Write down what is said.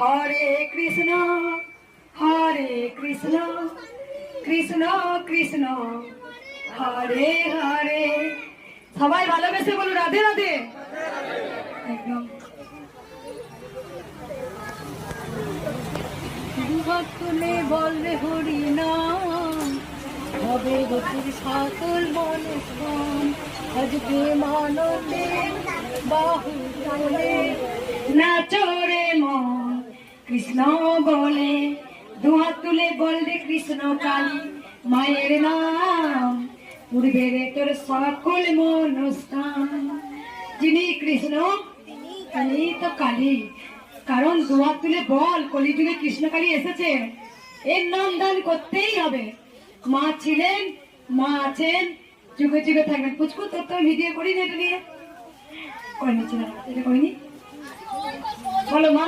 হরে কৃষ্ণ কৃষ্ণ কৃষ্ণ হরে হরে। সবাই ভালোবেসে বলুন রাধে রাধে। একদম দুহাত তুলে বলবে হরি নাম, হবে গতির সকল মনস্কাম। আজকে মানবে বাহু তোলে, নাচো রে মন কৃষ্ণ বলে। দুহাত তুলে বলবে কৃষ্ণ কালী মায়ের নাম, উড়বে রে তোর সকল মনস্কাম। যিনি কৃষ্ণ তিনি তো কালী, কারণ দুহাত তুলে বল কলিযুগে কৃষ্ণ কালী এসেছে, এর নাম দান করতেই হবে। মা ছিলেন, মা আছেন, যুগে যুগে থাকবেন। পুচকু তোর তো ভিডিও করিনি, এটা নিয়ে করিনি, এটা করিনি, বলো মা।